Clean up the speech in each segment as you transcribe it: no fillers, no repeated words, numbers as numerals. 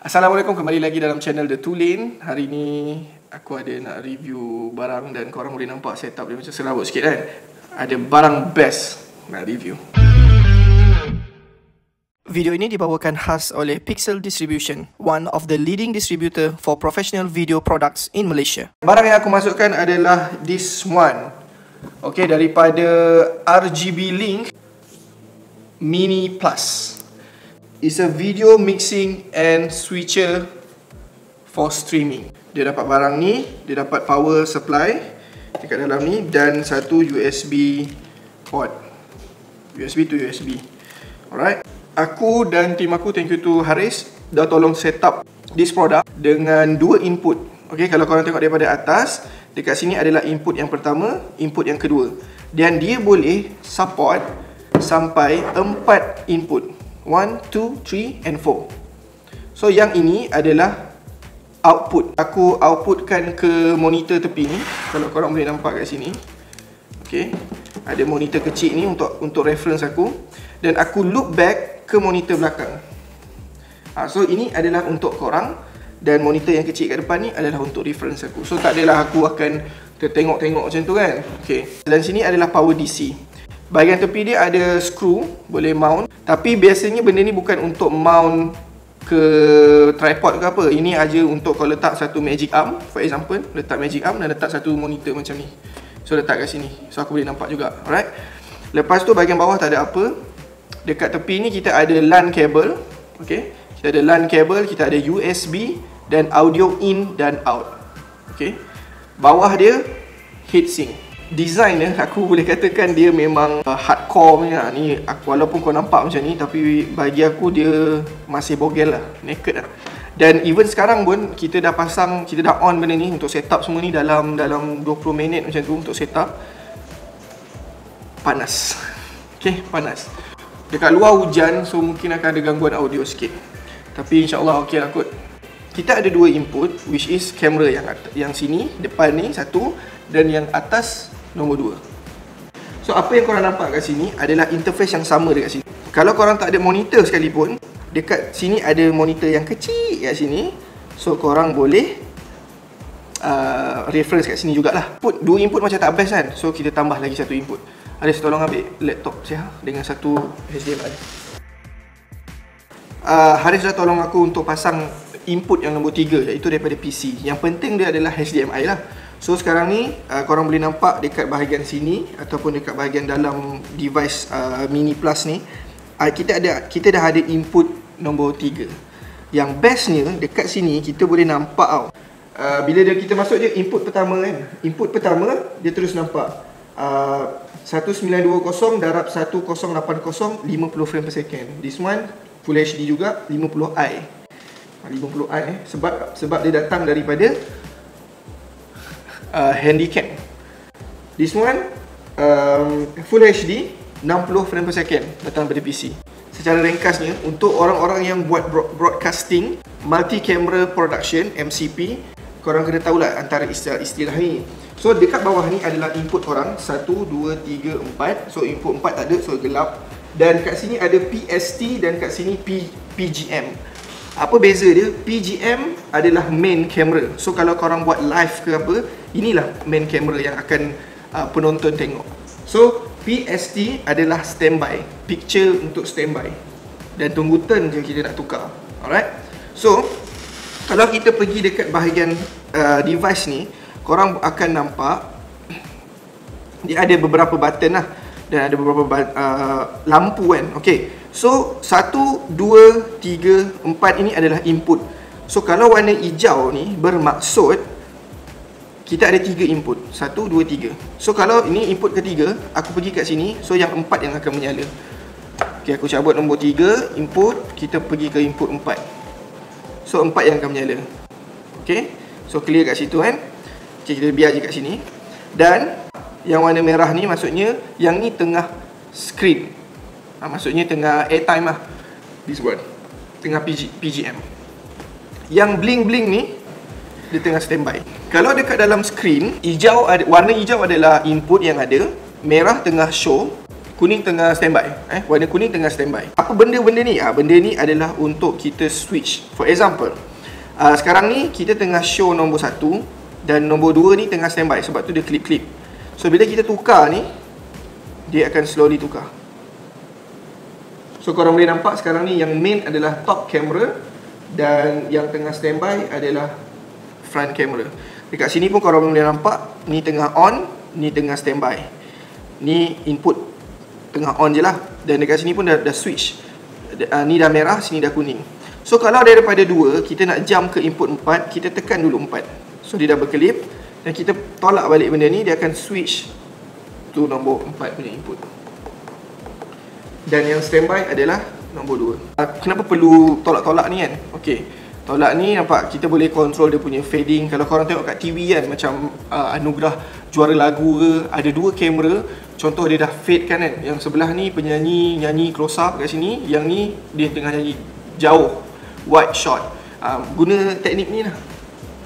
Assalamualaikum, kembali lagi dalam channel The Two Lane. Hari ni aku ada nak review barang dan korang boleh nampak setup dia macam serabut sikit kan. Ada barang best nak review. Video ini dibawakan khas oleh Pixel Distribution, one of the leading distributor for professional video products in Malaysia. Barang yang aku masukkan adalah this one. Okay, daripada RGB Link Mini Plus. It's a video mixing and switcher for streaming. Dia dapat barang ni, dia dapat power supply dekat dalam ni dan satu USB port. USB to USB. Alright. Aku dan tim aku, thank you to Haris, dah tolong set up this product dengan dua input. Okay, kalau korang tengok daripada atas, dekat sini adalah input yang pertama, input yang kedua. Dan dia boleh support sampai 4 input. 1, 2, 3 and 4. So yang ini adalah output. Aku outputkan ke monitor tepi ni. Kalau korang boleh nampak kat sini. Okay, ada monitor kecil ni untuk reference aku. Dan aku loop back ke monitor belakang. So ini adalah untuk korang. Dan monitor yang kecil kat depan ni adalah untuk reference aku. So tak adalah aku akan tertengok-tengok macam tu kan. Okay, dan sini adalah power DC. Bahagian tepi dia ada screw, boleh mount. Tapi biasanya benda ni bukan untuk mount ke tripod ke apa. Ini aja untuk kau letak satu magic arm, for example, letak magic arm dan letak satu monitor macam ni. So letak kat sini, so aku boleh nampak juga. Alright. Lepas tu bahagian bawah tak ada apa. Dekat tepi ni kita ada LAN cable. Okay, kita ada LAN cable, kita ada USB dan audio in dan out. Okay, bawah dia heatsink. Design dia, aku boleh katakan dia memang hardcore punya. Ni aku, walaupun kau nampak macam ni, tapi bagi aku dia masih bogel lah, naked lah. Dan even sekarang pun kita dah pasang, kita dah on benda ni untuk setup semua ni dalam 20 minit macam tu untuk setup. Panas. Okay, panas. Dekat luar hujan, so mungkin akan ada gangguan audio sikit. Tapi insyaAllah okey lah kot. Kita ada dua input, which is kamera yang sini, depan ni satu, dan yang atas nombor 2. So apa yang korang nampak kat sini adalah interface yang sama dekat sini. Kalau korang tak ada monitor sekalipun, dekat sini ada monitor yang kecil kat sini. So korang boleh reference kat sini jugalah. Dua input macam tak best kan. So kita tambah lagi satu input. Haris tolong ambil laptop saya dengan satu HDMI. Haris dah tolong aku untuk pasang input yang nombor 3, iaitu daripada PC. Yang penting dia adalah HDMI lah. So sekarang ni korang boleh nampak dekat bahagian sini ataupun dekat bahagian dalam device Mini Plus ni, kita dah ada input nombor 3. Yang bestnya dekat sini kita boleh nampak tau. Bila kita masuk je input pertama kan. Input pertama dia terus nampak 1920 darab 1080 50 frame per second. This one Full HD juga 50i. 50i sebab dia datang daripada Handycam. This one Full HD 60 frame per second datang dari PC. Secara ringkasnya, untuk orang-orang yang buat broadcasting multi camera production MCP, korang kena tahulah antara istilah ni. So dekat bawah ni adalah input korang 1, 2, 3, 4. So input 4 tak ada, so gelap. Dan kat sini ada PST dan kat sini PGM. Apa beza dia? PGM adalah main camera. So kalau korang buat live ke apa, inilah main camera yang akan penonton tengok. So PST adalah standby, picture untuk standby. Dan tunggu turn je kita nak tukar. Alright. So kalau kita pergi dekat bahagian device ni, korang akan nampak dia ada beberapa button lah. Dan ada beberapa lampu kan. Okay, so 1, 2, 3, 4 ini adalah input. So kalau warna hijau ni bermaksud kita ada 3 input, 1, 2, 3. So kalau ini input ketiga, aku pergi kat sini, so yang 4 yang akan menyala. Okay, aku cabut nombor 3 input, kita pergi ke input 4. So 4 yang akan menyala. Okay, so clear kat situ kan. Okay, kita biar je kat sini. Dan yang warna merah ni maksudnya yang ni tengah screen. Maksudnya tengah airtime lah. This one tengah PGM. Yang bling-bling ni dia tengah standby. Kalau dekat dalam screen, hijau ada, warna hijau adalah input yang ada, merah tengah show, kuning tengah standby. Warna kuning tengah standby. Apa benda-benda ni? Benda ni adalah untuk kita switch. For example, sekarang ni kita tengah show nombor 1 dan nombor 2 ni tengah standby. Sebab tu dia klip-klip. So bila kita tukar ni, dia akan slowly tukar. So korang boleh nampak sekarang ni yang main adalah top camera dan yang tengah standby adalah front camera. Dekat sini pun korang boleh nampak, ni tengah on, ni tengah standby. Ni input tengah on je lah. Dan dekat sini pun dah switch. Ni dah merah, sini dah kuning. So kalau daripada 2, kita nak jump ke input 4, kita tekan dulu 4. So dia dah berkelip. Dan kita tolak balik benda ni, dia akan switch tu nombor 4 punya input. Dan yang standby adalah nombor 2. Kenapa perlu tolak-tolak ni kan? Okay, tolak ni nampak kita boleh control dia punya fading. Kalau korang tengok kat TV kan, macam anugerah juara lagu ke, ada 2 kamera. Contoh dia dah fade kan. Yang sebelah ni penyanyi nyanyi close up kat sini, yang ni dia tengah nyanyi jauh, wide shot. Guna teknik ni lah,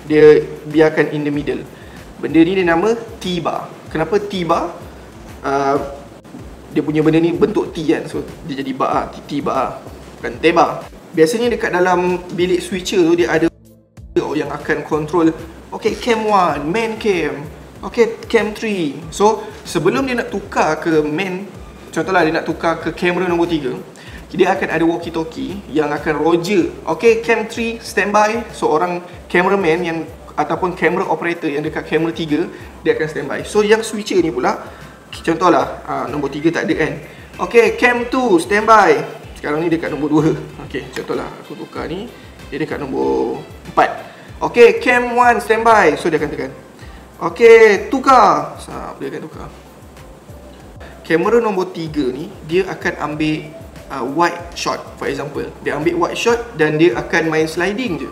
dia biarkan in the middle. Benda ni dia nama T-bar. Kenapa T-bar? Dia punya benda ni bentuk T kan, so dia jadi bar, T-bar, bukan T-bar. Biasanya dekat dalam bilik switcher tu dia ada yang akan control. Okay, cam 1, main cam. Okay, cam 3. So sebelum dia nak tukar ke main, contohlah dia nak tukar ke kamera nombor 3, dia akan ada walkie talkie yang akan roger. Okay, cam 3 standby. So orang cameraman yang ataupun camera operator yang dekat kamera 3, dia akan standby. So yang switcher ni pula, contohlah nombor 3 tak ada kan. Okay, cam 2 standby. Sekarang ni dekat nombor 2. Okay, contohlah aku tukar ni, dia dekat nombor 4. Okay, cam 1 standby. So dia akan tekan. Okay, tukar. Dia akan tukar. Kamera nombor 3 ni, dia akan ambil wide shot. For example, dia ambil wide shot dan dia akan main sliding je.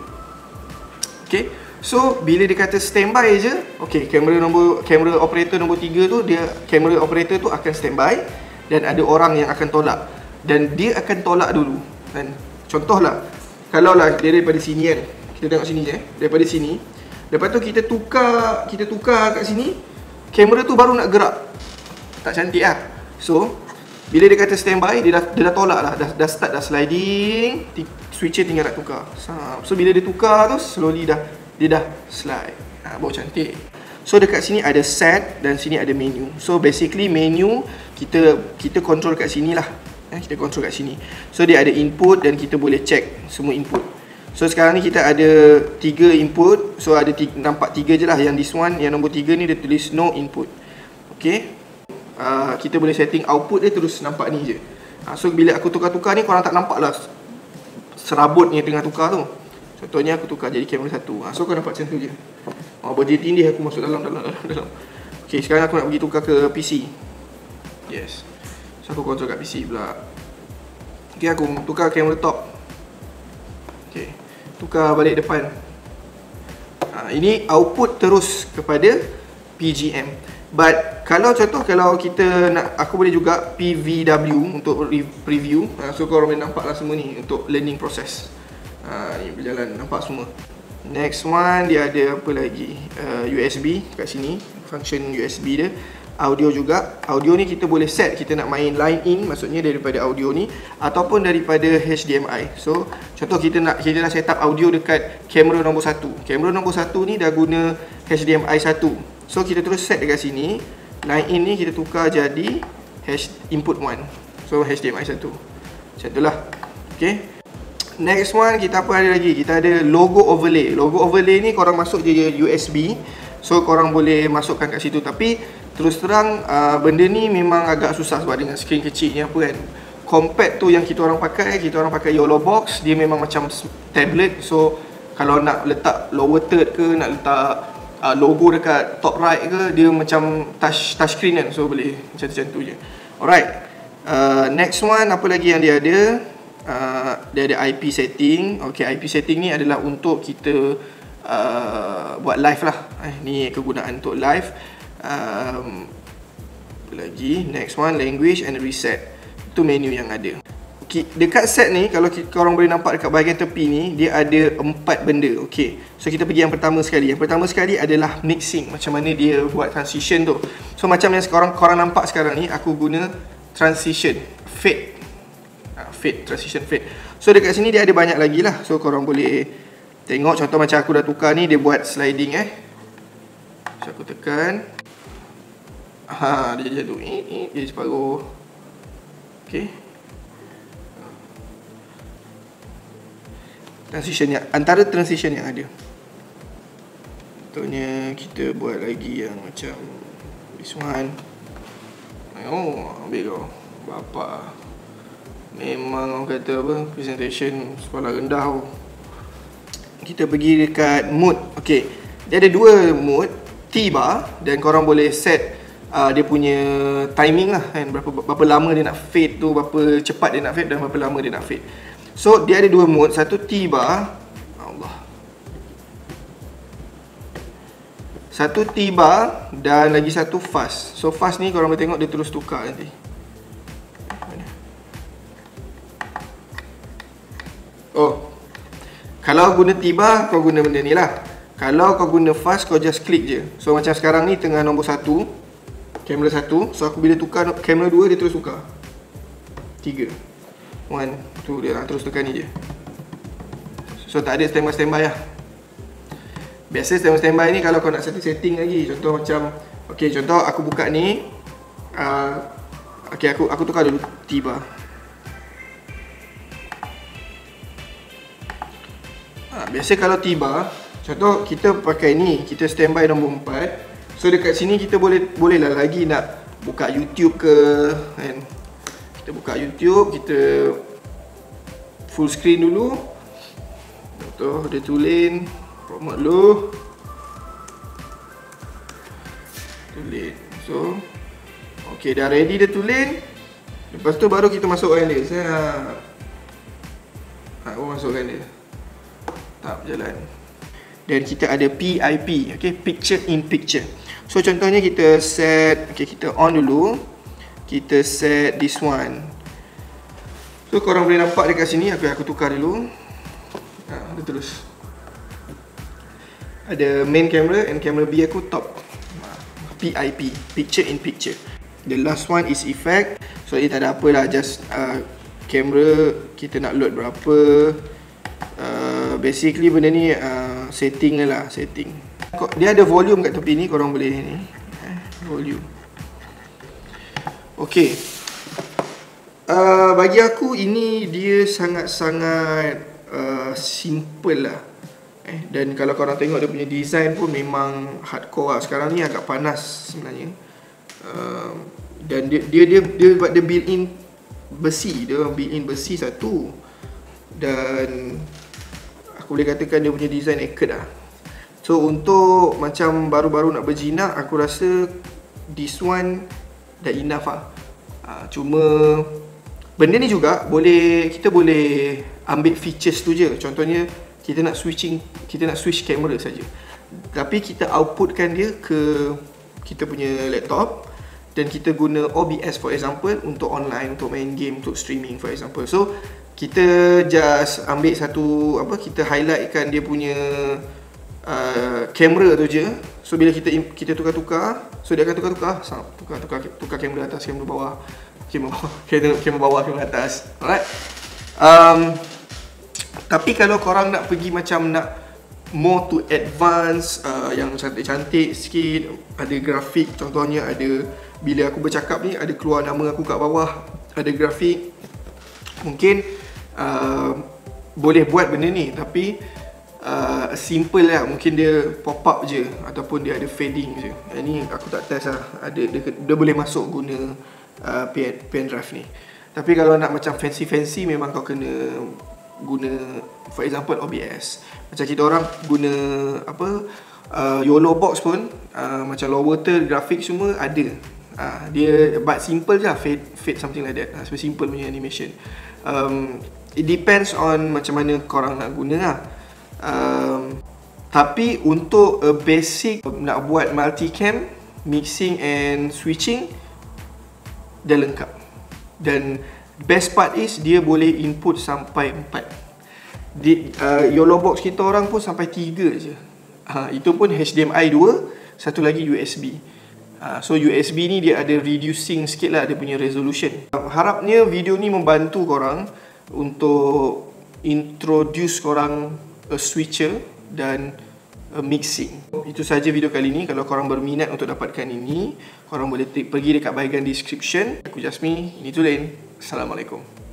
Okay, so bila dia kata standby je, okay, kamera operator nombor 3 tu, dia kamera operator tu akan standby dan ada orang yang akan tolak. Dan dia akan tolak dulu. Dan contohlah, kalau lah dia daripada sini kan, kita tengok sini je, daripada sini. Lepas tu kita tukar kat sini, kamera tu baru nak gerak. Tak cantik lah. So bila dia kata standby, dia dah tolak lah, dah start dah sliding, switcher tinggal nak tukar. So bila dia tukar tu, slowly dia dah slide. Baru cantik. So dekat sini ada set dan sini ada menu. So basically menu kita control kat sini lah. Kita control kat sini. So dia ada input dan kita boleh check semua input. So sekarang ni kita ada 3 input. So ada nampak 3 je lah. Yang this one, yang nombor 3 ni dia tulis no input. Okay, kita boleh setting output dia terus nampak ni je. So bila aku tukar-tukar ni, korang tak nampak lah serabut ni tengah tukar tu. Contohnya aku tukar jadi kamera 1. So kau nampak macam tu je. Berdiri tindih aku masuk dalam. Okay, sekarang aku nak pergi tukar ke PC. Yes. So aku control kat PC pula. Okay, aku tukar kamera top. Okay, tukar balik depan. Ini output terus kepada PGM. But kalau kita nak, aku boleh juga PVW untuk preview. So korang boleh nampak lah semua ni untuk learning process. Ni berjalan, nampak semua. Next one, dia ada apa lagi? USB kat sini, function USB dia. Audio juga. Audio ni kita boleh set, kita nak main line in, maksudnya daripada audio ni ataupun daripada HDMI. So contoh kita dah set up audio dekat kamera nombor 1. Kamera nombor 1 ni dah guna HDMI 1. So kita terus set dekat sini. Line in ni kita tukar jadi input 1. So HDMI 1. Macam itulah. Okay. Next one, kita apa ada lagi? Kita ada logo overlay. Logo overlay ni korang masuk je USB. So korang boleh masukkan kat situ. Tapi terus terang benda ni memang agak susah sebab dengan skrin kecil ni apa kan. Compact tu yang kita orang pakai YOLO box. Dia memang macam tablet. So kalau nak letak lower third ke, nak letak logo dekat top right ke, dia macam touch screen kan. So boleh macam tu je. Alright, next one, apa lagi yang dia ada? Dia ada IP setting. Okay, IP setting ni adalah untuk kita buat live lah. Ni kegunaan untuk live. Apa lagi? Next one, language and reset. Itu menu yang ada. Okay, dekat set ni, kalau korang boleh nampak dekat bahagian tepi ni, dia ada 4 benda. Okay, so kita pergi yang pertama sekali. Yang pertama sekali adalah mixing. Macam mana dia buat transition tu. So macam yang korang nampak sekarang ni, aku guna transition fade. Fade, transition fade. So dekat sini dia ada banyak lagi lah. So korang boleh tengok. Contoh macam aku dah tukar ni, dia buat sliding So aku tekan, dia jatuh, dia separuh. Okay, transition yang, antara transition yang ada. Contohnya kita buat lagi yang macam this one. Ambil kau bapa. Memang orang kata apa, presentation sekolah rendah. Kita pergi dekat mode. Okay, dia ada dua mode, T-bar, dan korang boleh set dia punya timing lah kan, berapa lama dia nak fade tu, berapa cepat dia nak fade dan berapa lama dia nak fade. So dia ada dua mode, satu T-bar, satu T-bar dan lagi satu fast. So fast ni korang boleh tengok dia terus tukar nanti. Kalau guna T-bar, kau guna benda ni lah. Kalau kau guna fast, kau just klik je. So macam sekarang ni tengah nombor 1, kamera 1. So aku bila tukar kamera 2, dia terus tukar 3, 1, 2, dia terus tekan ni je. So tak ada standby lah. Biasa standby ni kalau kau nak setting lagi. Contoh macam, okay, contoh aku buka ni, okay, aku tukar dulu T-bar. Biasa kalau T-bar, contoh kita pakai ni, kita standby nombor 4. So dekat sini kita boleh lah lagi nak buka YouTube ke kan. Kita buka YouTube, kita full screen dulu. Contoh dia tulen, promote dulu. Tulen. So okay, dah ready dia tulen. Lepas tu baru kita masukkan dia. Aku masukkan dia. Tak berjalan. Dan kita ada PIP, okay, picture in picture. So contohnya kita set, okay, kita on dulu. Kita set this one. So korang boleh nampak dekat sini, aku tukar dulu. Dia terus ada main camera and camera B aku top. PIP, picture in picture. The last one is effect. So dia tak ada apa lah, just camera kita nak load berapa. Basically benda ni setting lah, setting. Dia ada volume kat tepi ni, korang boleh ni, volume. Okay, bagi aku ini dia sangat-sangat simple lah. Dan kalau korang tengok dia punya design pun memang hardcore lah. Sekarang ni agak panas sebenarnya. Dan dia built-in besi. Dia built-in besi satu. Dan aku boleh katakan dia punya design accurate lah. So untuk macam baru-baru nak berjinak, aku rasa this one dah enough lah. Cuma benda ni juga kita boleh ambil features tu je. Contohnya kita nak switch kamera saja. Tapi kita outputkan dia ke kita punya laptop dan kita guna OBS for example untuk online, untuk main game, untuk streaming for example. So kita just ambil satu kita highlightkan dia punya kamera tu je. So bila kita tukar-tukar, so dia akan tukar kamera atas, kamera bawah, kamera bawah, kamera atas. Alright. Tapi kalau korang nak pergi macam nak more to advance, yang cantik-cantik sikit, ada grafik, contohnya ada bila aku bercakap ni ada keluar nama aku kat bawah, ada grafik. Mungkin boleh buat benda ni, tapi simple lah. Mungkin dia pop up je ataupun dia ada fading je. Ini aku tak test lah. Dia boleh masuk guna pen drive ni. Tapi kalau nak macam fancy memang kau kena guna for example OBS. Macam kita orang guna YOLO box pun macam low water grafik semua ada. Dia but simple je lah, fade something like that. Simple punya animation. It depends on macam mana korang nak guna lah. Tapi untuk basic nak buat multicam, mixing and switching dah lengkap. Dan best part is dia boleh input sampai 4. YOLO box kita orang pun sampai 3 je. Itu pun HDMI 2, satu lagi USB. So USB ni dia ada reducing sikit lah dia punya resolution. Harapnya video ni membantu korang untuk introduce korang a switcher dan mixing. Itu saja video kali ni. Kalau korang berminat untuk dapatkan ini, korang boleh pergi dekat bahagian description. Aku Jasmi, ini Tulen. Assalamualaikum.